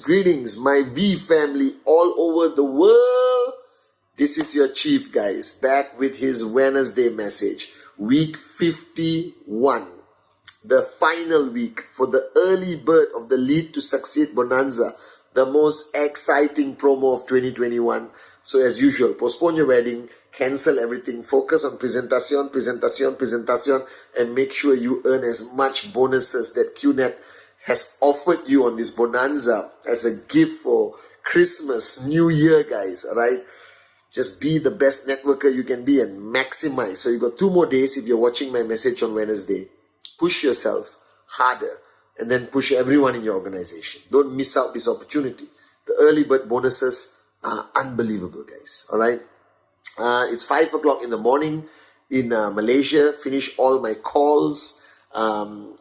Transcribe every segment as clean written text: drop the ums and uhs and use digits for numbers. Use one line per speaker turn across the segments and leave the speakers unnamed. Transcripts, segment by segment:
Greetings, my V family all over the world. This is your chief, guys, back with his Wednesday message. Week 51, the final week for the early bird of the Lead to Succeed Bonanza, the most exciting promo of 2021. So as usual, postpone your wedding, cancel everything, focus on presentation, and make sure you earn as much bonuses that QNet has offered you on this bonanza as a gift for Christmas, New Year, guys, all right? Just be the best networker you can be and maximize. So you got 2 more days if you're watching my message on Wednesday. Push yourself harder and then push everyone in your organization. Don't miss out this opportunity. The early bird bonuses are unbelievable, guys, all right? It's 5 o'clock in the morning in Malaysia. Finish all my calls.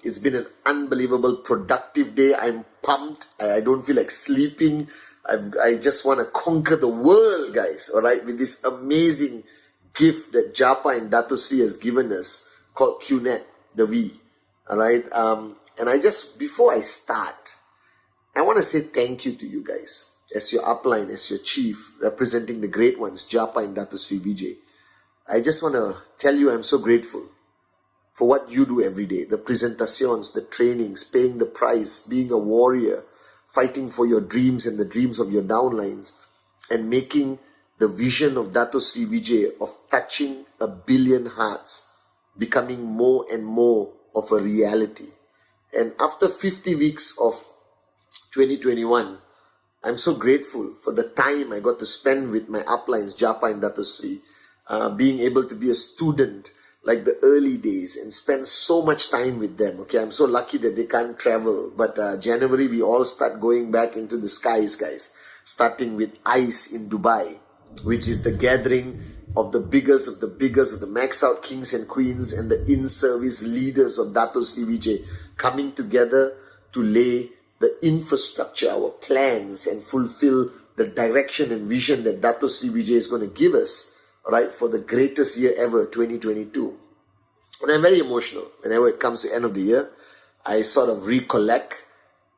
It's been an unbelievable productive day. I'm pumped. I don't feel like sleeping. I just want to conquer the world, guys, all right, with this amazing gift that Japa and Dato Sri has given us called QNet, the V, all right? And before I start, I want to say thank you to you guys as your upline, as your chief, representing the great ones, Japa and Dato Sri Vijay. I just want to tell you I'm so grateful for what you do every day, the presentations, the trainings, paying the price, being a warrior, fighting for your dreams and the dreams of your downlines, and making the vision of Dato Sri Vijay of touching 1 billion hearts becoming more and more of a reality. And after 50 weeks of 2021, I'm so grateful for the time I got to spend with my uplines, Japa and Dato Sri, being able to be a student like the early days and spend so much time with them. Okay, I'm so lucky that they can't travel. But January, we all start going back into the skies, guys. Starting with ICE in Dubai, which is the gathering of the biggest of the max out kings and queens and the in-service leaders of Dato Sri Vijay coming together to lay the infrastructure, our plans, and fulfill the direction and vision that Dato Sri Vijay is going to give us, right, for the greatest year ever, 2022. And I'm very emotional. Whenever it comes to the end of the year, I sort of recollect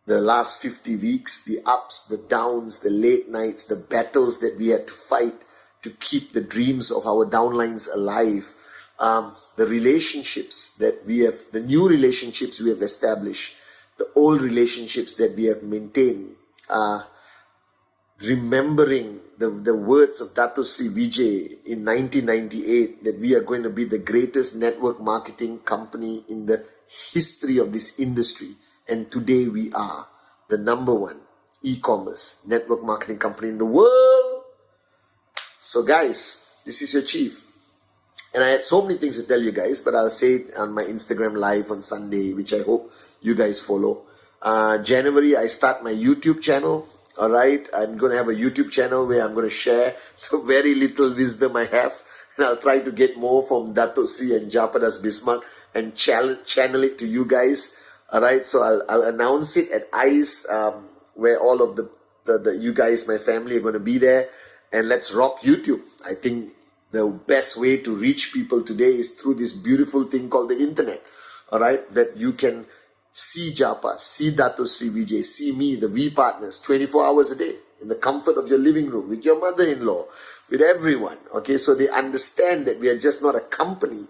the last 50 weeks, the ups, the downs, the late nights, the battles that we had to fight to keep the dreams of our downlines alive, the relationships that we have, the new relationships we have established, the old relationships that we have maintained, remembering the words of Dato Sri Vijay in 1998 that we are going to be the greatest network marketing company in the history of this industry. And today we are the #1 e-commerce network marketing company in the world. So guys, this is your chief. And I had so many things to tell you guys, but I'll say it on my Instagram live on Sunday, which I hope you guys follow. January, I start my YouTube channel. All right, I'm going to have a YouTube channel where I'm going to share the very little wisdom I have, and I'll try to get more from Dato Sri and Japadas Bismarck and channel it to you guys. All right, so I'll announce it at ICE, where all of the you guys, my family, are going to be there, and let's rock YouTube. I think the best way to reach people today is through this beautiful thing called the internet. All right, that you can see Japa, see Dato Sri Vijay, see me, the V partners, 24 hours a day in the comfort of your living room, with your mother-in-law, with everyone. Okay, so they understand that we are just not a company,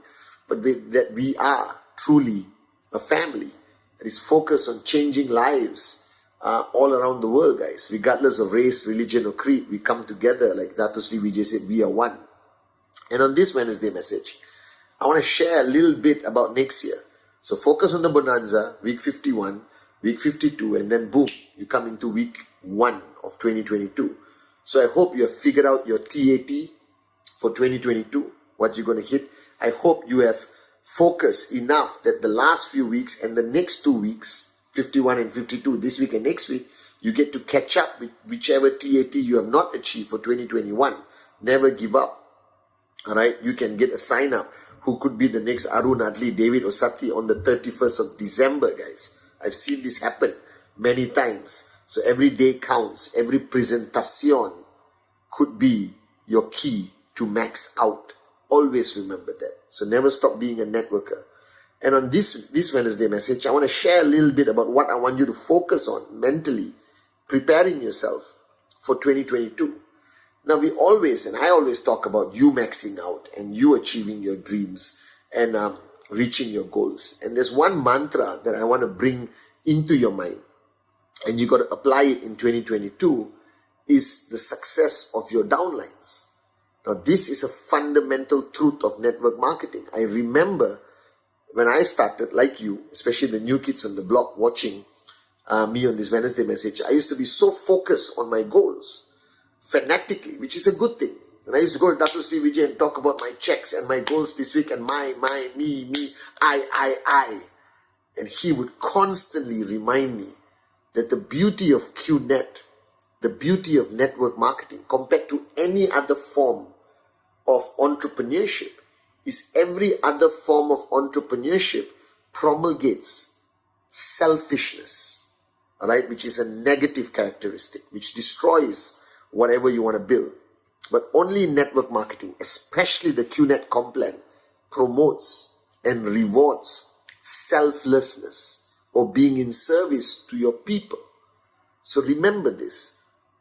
but that we are truly a family that is focused on changing lives all around the world, guys. Regardless of race, religion, or creed, we come together, like Dato Sri Vijay said, we are one. And on this Wednesday message, I want to share a little bit about next year. So focus on the bonanza, week 51, week 52, and then boom, you come into week 1 of 2022. So I hope you have figured out your TAT for 2022. what you're going to hit. I hope you have focused enough that the last few weeks and the next 2 weeks, 51 and 52, this week and next week, you get to catch up with whichever TAT you have not achieved for 2021. Never give up. All right, you can get a sign up. Who could be the next Arun Adli, David Osati on the 31st of December, guys. I've seen this happen many times. So every day counts. Every presentation could be your key to max out. Always remember that. So never stop being a networker. And on this Wednesday message, I want to share a little bit about what I want you to focus on mentally, preparing yourself for 2022. Now I always talk about you maxing out and you achieving your dreams and reaching your goals. And there's one mantra that I want to bring into your mind, and you got to apply it in 2022, is the success of your downlines. Now this is a fundamental truth of network marketing. I remember when I started, like you, especially the new kids on the block watching me on this Wednesday message, I used to be so focused on my goals, fanatically, which is a good thing. And I used to go to Dr. Sri Vijay and talk about my checks and my goals this week and my, me, I. And he would constantly remind me that the beauty of QNet, the beauty of network marketing compared to any other form of entrepreneurship is every other form of entrepreneurship promulgates selfishness, all right, which is a negative characteristic, which destroys whatever you want to build. But only network marketing, especially the QNet Complan, promotes and rewards selflessness or being in service to your people. So remember this.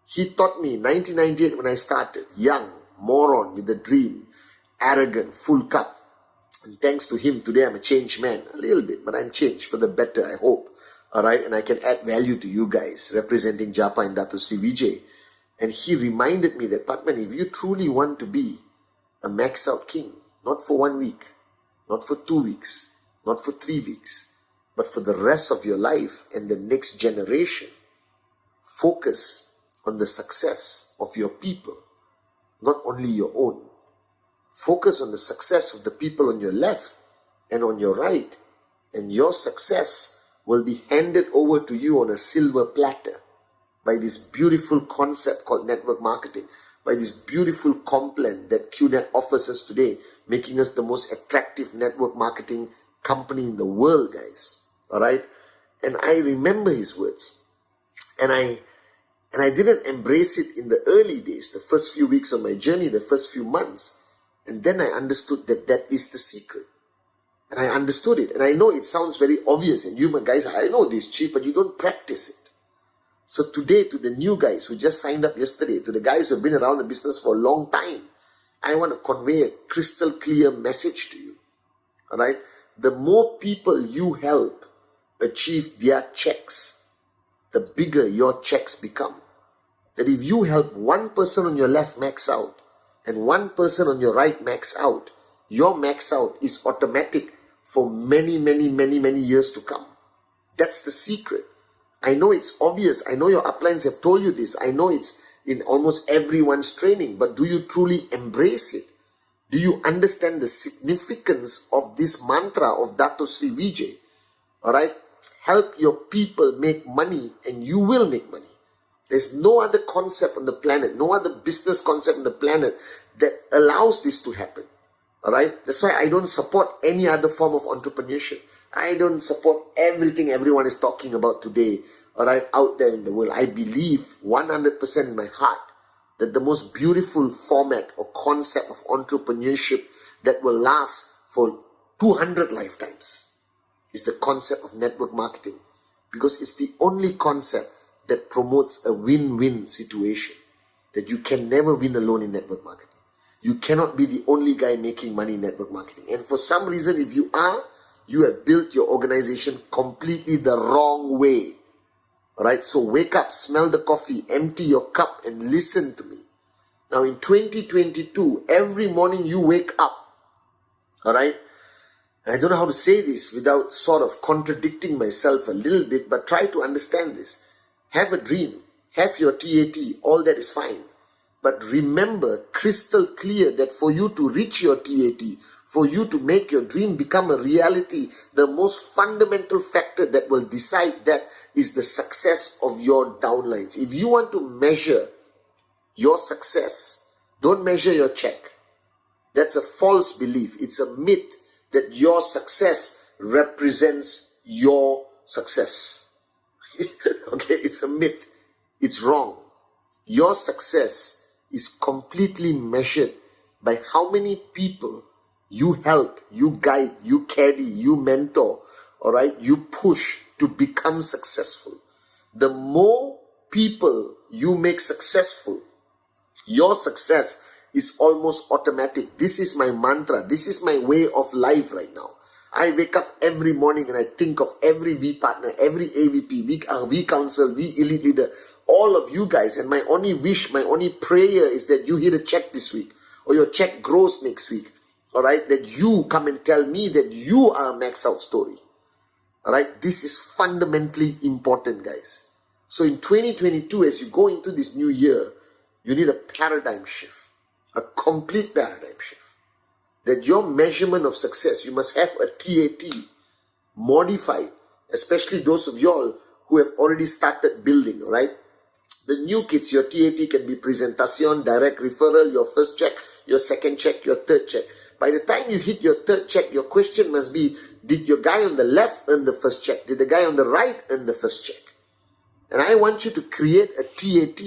He taught me in 1998 when I started, young, moron with a dream, arrogant, full cup. And thanks to him, today I'm a changed man. A little bit, but I'm changed for the better, I hope. All right, and I can add value to you guys, representing Japa and Datu Sri Vijay. And he reminded me that, pathman, if you truly want to be a max out king, not for 1 week, not for 2 weeks, not for 3 weeks, but for the rest of your life and the next generation, focus on the success of your people, not only your own. Focus on the success of the people on your left and on your right, and your success will be handed over to you on a silver platter by this beautiful concept called network marketing, by this beautiful complement that QNet offers us today, making us the most attractive network marketing company in the world, guys. All right? And I remember his words. And I didn't embrace it in the early days, the first few weeks of my journey, the first few months. And then I understood that that is the secret. And I understood it. And I know it sounds very obvious. And you guys, I know this, Chief, but you don't practice it. So today, to the new guys who just signed up yesterday, to the guys who have been around the business for a long time, I want to convey a crystal clear message to you. All right? The more people you help achieve their checks, the bigger your checks become. That if you help one person on your left max out and one person on your right max out, your max out is automatic for many years to come. That's the secret. I know it's obvious. I know your uplines have told you this. I know it's in almost everyone's training. But do you truly embrace it? Do you understand the significance of this mantra of Dato Sri Vijay? Alright? Help your people make money and you will make money. There's no other concept on the planet, no other business concept on the planet that allows this to happen. Alright? That's why I don't support any other form of entrepreneurship. I don't support everything everyone is talking about today, alright, out there in the world. I believe 100% in my heart that the most beautiful format or concept of entrepreneurship that will last for 200 lifetimes is the concept of network marketing, because it's the only concept that promotes a win-win situation, that you can never win alone in network marketing. You cannot be the only guy making money in network marketing. And for some reason, if you are, you have built your organization completely the wrong way. Alright, so wake up, smell the coffee, empty your cup and listen to me. Now in 2022, every morning you wake up. Alright, I don't know how to say this without sort of contradicting myself a little bit, but try to understand this. Have a dream, have your TAT, all that is fine. But remember, crystal clear, that for you to reach your TAT, for you to make your dream become a reality, the most fundamental factor that will decide that is the success of your downlines. If you want to measure your success, don't measure your check. That's a false belief. It's a myth that your success represents your success. Okay, it's a myth. It's wrong. Your success is completely measured by how many people you help, you guide, you caddy, you mentor, all right, you push to become successful. The more people you make successful, your success is almost automatic. This is my mantra. This is my way of life right now. I wake up every morning and I think of every V partner, every AVP, V council, V elite leader, all of you guys. And my only wish, my only prayer is that you hit a check this week, or your check grows next week. All right, that you come and tell me that you are a max out story. All right, this is fundamentally important, guys. So in 2022, as you go into this new year, you need a paradigm shift, a complete paradigm shift. That your measurement of success, you must have a TAT modified, especially those of y'all who have already started building, all right? The new kids, your TAT can be presentation, direct referral, your first check, your second check, your third check. By the time you hit your third check, your question must be, did your guy on the left earn the first check? Did the guy on the right earn the first check? And I want you to create a TAT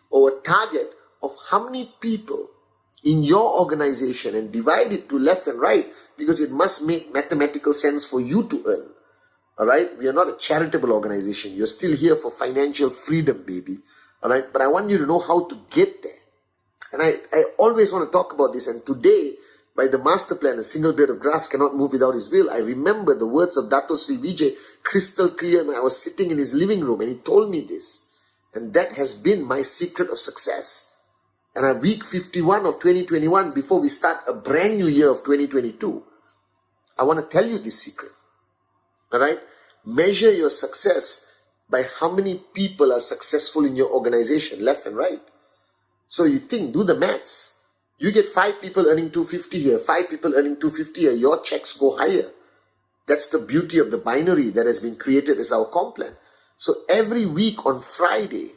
or a target of how many people in your organization and divide it to left and right, because it must make mathematical sense for you to earn. All right? We are not a charitable organization. You're still here for financial freedom, baby. All right? But I want you to know how to get there. And I always want to talk about this. And today, by the master plan, a single blade of grass cannot move without his will. I remember the words of Dato Sri Vijay crystal clear. I was sitting in his living room and he told me this. And that has been my secret of success. And at week 51 of 2021, before we start a brand new year of 2022, I want to tell you this secret. All right? Measure your success by how many people are successful in your organization, left and right. So you think, do the maths. You get 5 people earning 250 here, 5 people earning 250 here, your checks go higher. That's the beauty of the binary that has been created as our comp plan. So every week on Friday,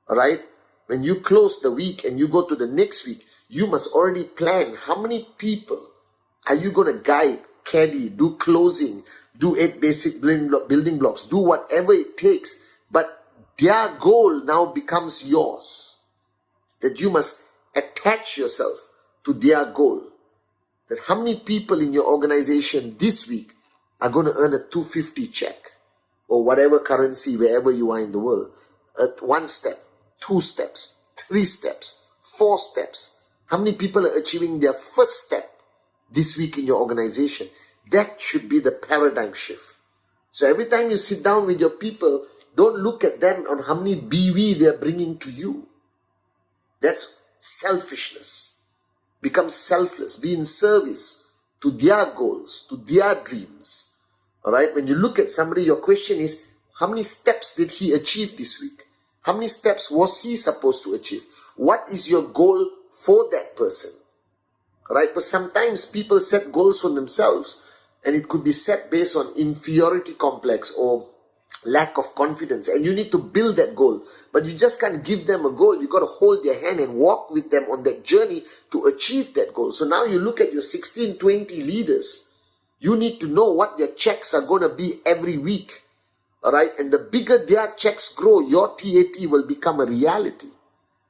all right, when you close the week and you go to the next week, you must already plan how many people are you going to guide, caddy, do closing, do 8 basic building blocks, do whatever it takes. But their goal now becomes yours. That you must attach yourself to their goal. That how many people in your organization this week are going to earn a 250 check or whatever currency wherever you are in the world. 1 step, 2 steps, 3 steps, 4 steps. How many people are achieving their first step this week in your organization? That should be the paradigm shift. So every time you sit down with your people, don't look at them on how many BV they are bringing to you. That's selfishness. Become selfless. Be in service to their goals, to their dreams. All right? When you look at somebody, your question is, how many steps did he achieve this week? How many steps was he supposed to achieve? What is your goal for that person? All right? But sometimes people set goals for themselves, and it could be set based on inferiority complex or lack of confidence, and you need to build that goal. But you just can't give them a goal. You got to hold their hand and walk with them on that journey to achieve that goal. So now you look at your 16, 20 leaders. You need to know what their checks are going to be every week. All right? And the bigger their checks grow, your TAT will become a reality.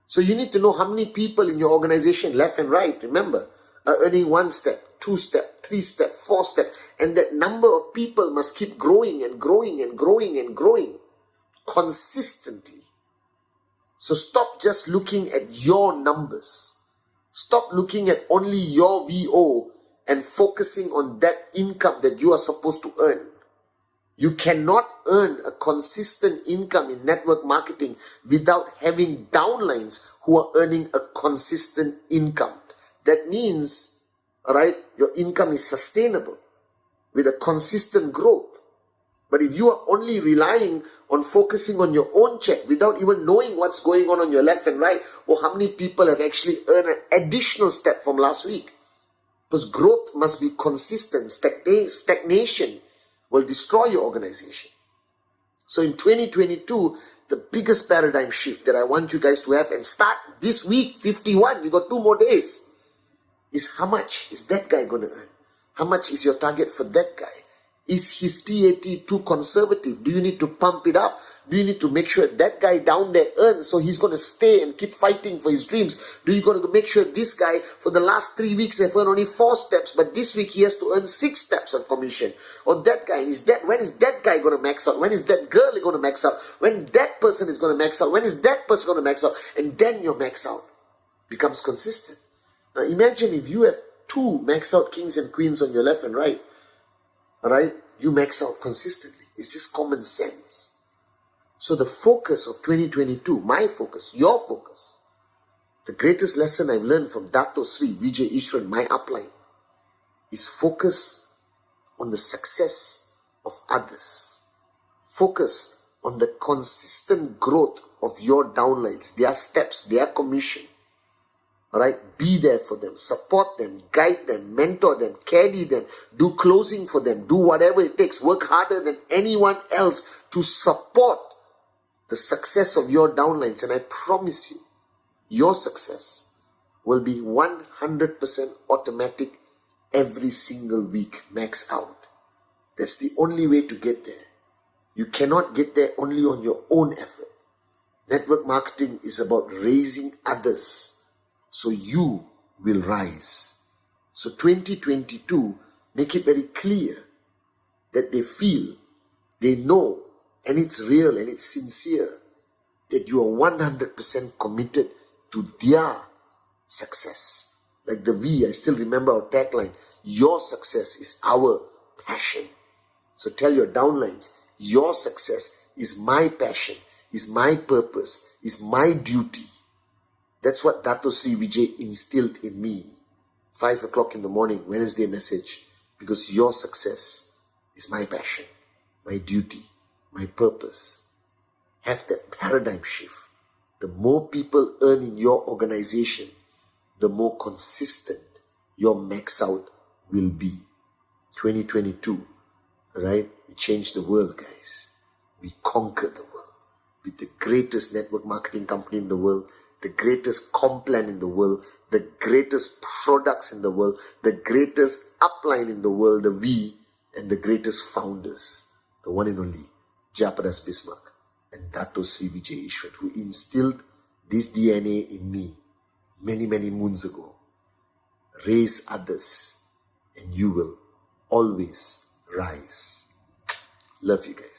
So you need to know how many people in your organization, left and right, remember, are earning 1 step, 2 step, 3 step, 4 step. And that number of people must keep growing and growing and growing and growing consistently. So stop just looking at your numbers. Stop looking at only your VO and focusing on that income that you are supposed to earn. You cannot earn a consistent income in network marketing without having downlines who are earning a consistent income. That means, all right, your income is sustainable with a consistent growth. But if you are only relying on focusing on your own check without even knowing what's going on your left and right, or how many people have actually earned an additional step from last week. Because growth must be consistent. Stagnation will destroy your organization. So in 2022, the biggest paradigm shift that I want you guys to have, and start this week, 51, you got 2 more days, is how much is that guy going to earn? How much is your target for that guy? Is his TAT too conservative? Do you need to pump it up? Do you need to make sure that guy down there earns so he's going to stay and keep fighting for his dreams? Do you got to make sure this guy for the last 3 weeks have earned only 4 steps, but this week he has to earn 6 steps of commission? Or that guy, when is that guy going to max out? When is that girl going to max out? When that person is going to max out? When is that person going to max out? And then your max out becomes consistent. Now imagine if you have 2 max out kings and queens on your left and right. Alright, you max out consistently. It's just common sense. So the focus of 2022, my focus, your focus, the greatest lesson I've learned from Dato Sri Vijay Ishwan, my upline, is focus on the success of others. Focus on the consistent growth of your downlines, their steps, their commission. Alright, be there for them, support them, guide them, mentor them, carry them, do closing for them, do whatever it takes, work harder than anyone else to support the success of your downlines. And I promise you, your success will be 100% automatic every single week, max out. That's the only way to get there. You cannot get there only on your own effort. Network marketing is about raising others, so you will rise. So 2022, make it very clear that they feel, they know, and it's real and it's sincere, that you are 100% committed to their success. Like the V, I still remember our tagline, your success is our passion. So tell your downlines, your success is my passion, is my purpose, is my duty. That's what Dato Sri Vijay instilled in me. 5 o'clock in the morning, Wednesday message. Because your success is my passion, my duty, my purpose. Have that paradigm shift. The more people earn in your organization, the more consistent your max out will be. 2022, right? We changed the world, guys. We conquered the world with the greatest network marketing company in the world, the greatest comp plan in the world, the greatest products in the world, the greatest upline in the world, the V, and the greatest founders, the one and only Japadas Bismarck and Dato Sri Vijay Ishwan, who instilled this DNA in me many, many moons ago. Raise others and you will always rise. Love you guys.